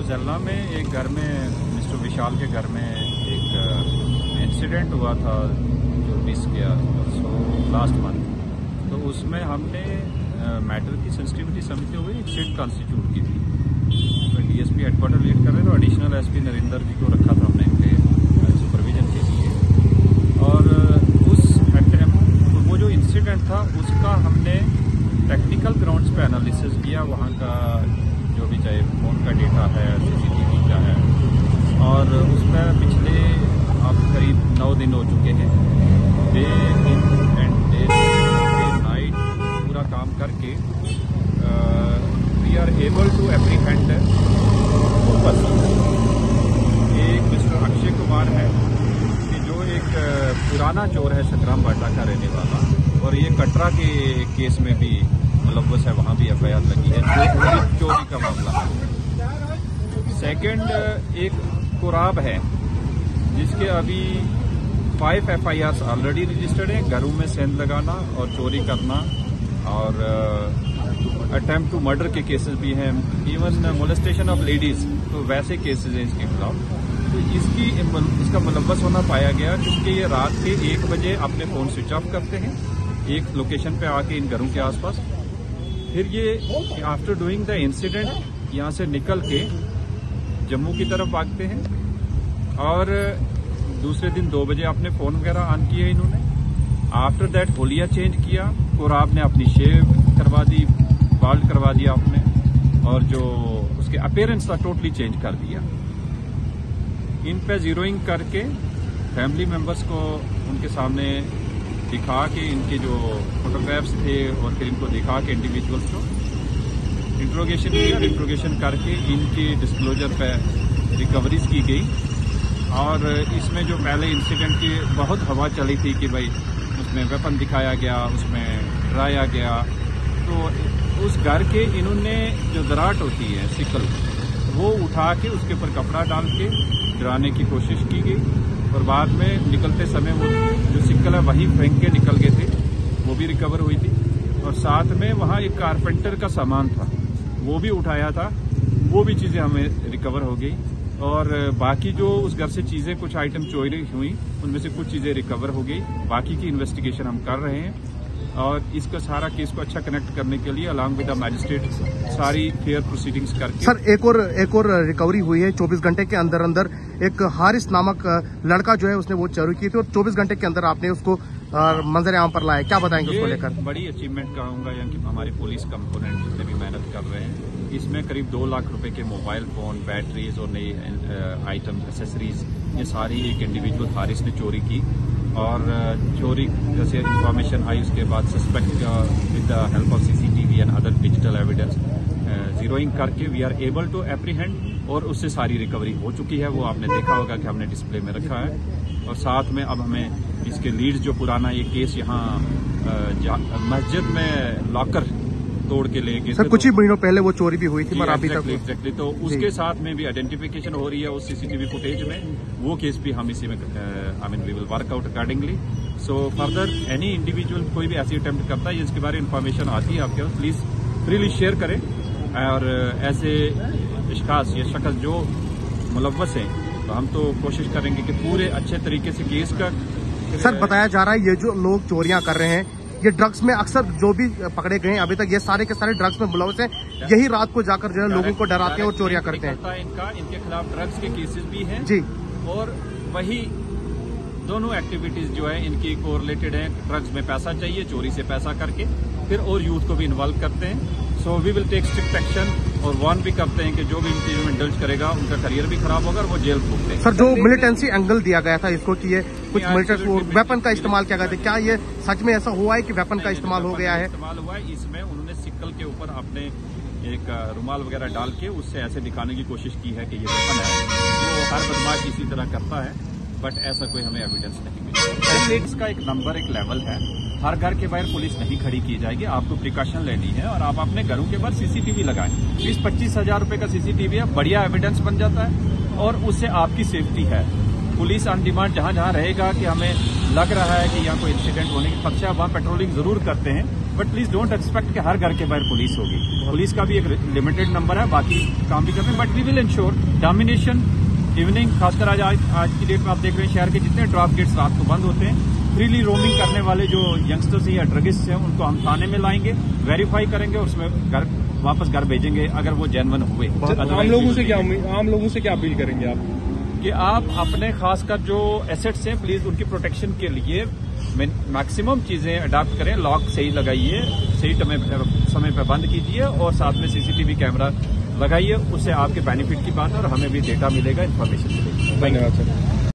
जलना में एक घर में मिस्टर विशाल के घर में एक इंसिडेंट हुआ था जो 20 के लास्ट मंथ। तो उसमें हमने मैटर की सेंसिटिविटी समझते हुए एक सिट कॉन्स्टिट्यूट की थी। उसमें डीएसपी हेडक्वार्टर लीड कर रहे थे और एडिशनल एसपी नरेंद्र जी को रखा था हमने इनके सुपरविजन के लिए। और उस अटेम्प्ट वो जो इंसिडेंट था उसका हमने टेक्निकल ग्राउंड्स पे एनालिसिस किया। वहाँ का जो भी चाहे फोन का डेटा है, सीसीटीवी का है, और उसमें पिछले अब करीब 9 दिन हो चुके हैं। Day in and day night पूरा काम करके we are able to apprehend एक मिस्टर अक्षय कुमार है कि जो एक पुराना चोर है, संग्राम बाटा का रहने वाला, और ये कटरा के केस में भी मुलव्वस है, वहाँ भी एफआईआर लगी है, जो चोरी का मामला है। सेकंड एक कुराब है जिसके अभी 5 एफआईआर ऑलरेडी रजिस्टर्ड है, घरों में सेंध लगाना और चोरी करना, और अटेम्प्ट टू मर्डर के केसेस भी हैं, इवन मोलेस्टेशन ऑफ लेडीज, तो वैसे केसेस हैं इसके खिलाफ। तो इसका मुलव्वस होना पाया गया क्योंकि ये रात के 1 बजे अपने फोन स्विच ऑफ करते हैं एक लोकेशन पे आके इन घरों के आसपास। फिर ये आफ्टर डूइंग द इंसिडेंट यहाँ से निकल के जम्मू की तरफ भागते हैं, और दूसरे दिन 2 बजे अपने फोन वगैरह ऑन किए इन्होंने। आफ्टर दैट होलिया चेंज किया, कुराब ने अपनी शेव करवा दी, बाल्ड करवा दिया आपने, और जो उसके अपीयरेंस था टोटली चेंज कर दिया। इन पे जीरोइंग करके फैमिली मेंबर्स को उनके सामने दिखा के इनके जो फोटोग्राफ्स थे और फिर इनको दिखा के इंडिविजुअल्स को इंट्रोगेशन किया। इंट्रोगेशन करके इनके डिस्क्लोजर पे रिकवरीज की गई। और इसमें जो पहले इंसिडेंट की बहुत हवा चली थी कि भाई उसमें वेपन दिखाया गया, उसमें डराया गया, तो उस घर के इन्होंने जो दराट होती है सिकल, वो उठा के उसके ऊपर कपड़ा डाल के डराने की कोशिश की गई, और बाद में निकलते समय वो जो सिक्कल है वहीं फेंक के निकल गए थे, वो भी रिकवर हुई थी। और साथ में वहाँ एक कारपेंटर का सामान था, वो भी उठाया था, वो भी चीज़ें हमें रिकवर हो गई। और बाकी जो उस घर से चीज़ें कुछ आइटम चोरी हुई उनमें से कुछ चीज़ें रिकवर हो गई। बाकी की इन्वेस्टिगेशन हम कर रहे हैं, और इसका सारा केस को अच्छा कनेक्ट करने के लिए अलॉन्ग विद द मैजिस्ट्रेट सारी फेयर प्रोसीडिंग्स करके। सर एक और रिकवरी हुई है 24 घंटे के अंदर अंदर। एक हारिस नामक लड़का जो है उसने वो चोरी की थी, और 24 घंटे के अंदर आपने उसको मंजर आम पर लाया। क्या बताएंगे उसको लेकर? बड़ी अचीवमेंट कहूंगा, यानी कि हमारे पुलिस कंपोनेंट जितने भी मेहनत कर रहे हैं, इसमें करीब 2 लाख रुपए के मोबाइल फोन, बैटरीज और नई आइटम एसेसरीज, ये सारी एक इंडिविजुअल हारिस ने चोरी की। और चोरी जैसे इंफॉर्मेशन आई उसके बाद suspect with the help of CCTV and other digital evidence zeroing करके we are able to apprehend, और उससे सारी रिकवरी हो चुकी है। वो आपने देखा होगा कि हमने डिस्प्ले में रखा है। और साथ में अब हमें इसके लीड्स, जो पुराना ये केस यहाँ मस्जिद में लॉकर तोड़ के ले गए सर, कुछ ही महीनों पहले वो चोरी भी हुई थी, मगर अभी तक एग्जैक्टली, तो उसके साथ में भी आइडेंटिफिकेशन हो रही है उस सीसीटीवी फुटेज में। वो केस भी हम इसी में we will work out accordingly. So further any individual कोई भी ऐसी अटेम्प्ट करता है, इसके बारे में इन्फॉर्मेशन आती है आपके पास, प्लीज फ्रीली शेयर करें। और ऐसे इश्कास या शख्स जो मुलव्वस हैं, तो हम तो कोशिश करेंगे कि पूरे अच्छे तरीके से केस का। सर, बताया जा रहा है ये जो लोग चोरियां कर रहे हैं, ये ड्रग्स में अक्सर जो भी पकड़े गए हैं अभी तक, ये सारे के सारे ड्रग्स में मुलव्वस हैं। यही रात को जाकर जो है लोगों को डराते हैं और चोरियां करते हैं। इनके खिलाफ ड्रग्स के केसेस भी हैं जी, और वही दोनों एक्टिविटीज जो है इनकी कोरिलेटेड है। ड्रग्स में पैसा चाहिए, चोरी से पैसा करके फिर और यूथ को भी इन्वॉल्व करते हैं। So we will take strict action, और वार्न भी करते हैं कि जो भी इन चीजों में इंडल्ज करेगा उनका करियर भी खराब होगा और वो जेल भुगते हैं। सर, जो मिलिटेंसी एंगल दिया गया था इसको कि ये कुछ मिलिटेंट वेपन का इस्तेमाल किया गया था, क्या ये सच में ऐसा हुआ है कि वेपन का इस्तेमाल हो गया है? इस्तेमाल हुआ है। इसमें उन्होंने सिक्कल के ऊपर अपने एक रुमाल वगैरह डाल के उससे ऐसे दिखाने की कोशिश की है कि ये वेपन है। वो हर बदमाश इसी तरह करता है, बट ऐसा कोई हमें एविडेंस नहीं मिला। लीड्स का एक नंबर, एक लेवल है। हर घर के बाहर पुलिस नहीं खड़ी की जाएगी, आपको प्रिकॉशन लेनी है, और आप अपने घरों के बाहर सीसीटीवी लगाएं। 20-25 हजार रुपए का सीसीटीवी है, बढ़िया एविडेंस बन जाता है, और उससे आपकी सेफ्टी है। पुलिस ऑन डिमांड जहां जहां रहेगा कि हमें लग रहा है कि यहाँ कोई इंसिडेंट होने की खदशा, वहां पेट्रोलिंग जरूर करते हैं। बट प्लीज डोंट एक्सपेक्ट कि हर घर के बाहर पुलिस होगी। पुलिस का भी एक लिमिटेड नंबर है, बाकी काम भी करते हैं, but we will ensure domination evening, खासकर आज की डेट में आप देख रहे हैं शहर के जितने ड्रॉप गेट्स रात को बंद होते हैं, फ्रीली रोमिंग करने वाले जो यंगस्टर्स हैं या ड्रगिस्ट हैं उनको हम थाने में लाएंगे, वेरीफाई करेंगे और उसमें वापस घर भेजेंगे अगर वो जेन्युइन हुए। आम लोगों से क्या अपील करेंगे आप कि आप अपने खासकर जो एसेट्स हैं प्लीज उनकी प्रोटेक्शन के लिए मैक्सिमम चीजें अडॉप्ट करें, लॉक सही लगाइए, सही समय पर बंद कीजिए और साथ में सीसीटीवी कैमरा लगाइए, उससे आपके बेनिफिट की बात है और हमें भी डेटा मिलेगा, इन्फॉर्मेशन मिलेगी। धन्यवाद सर।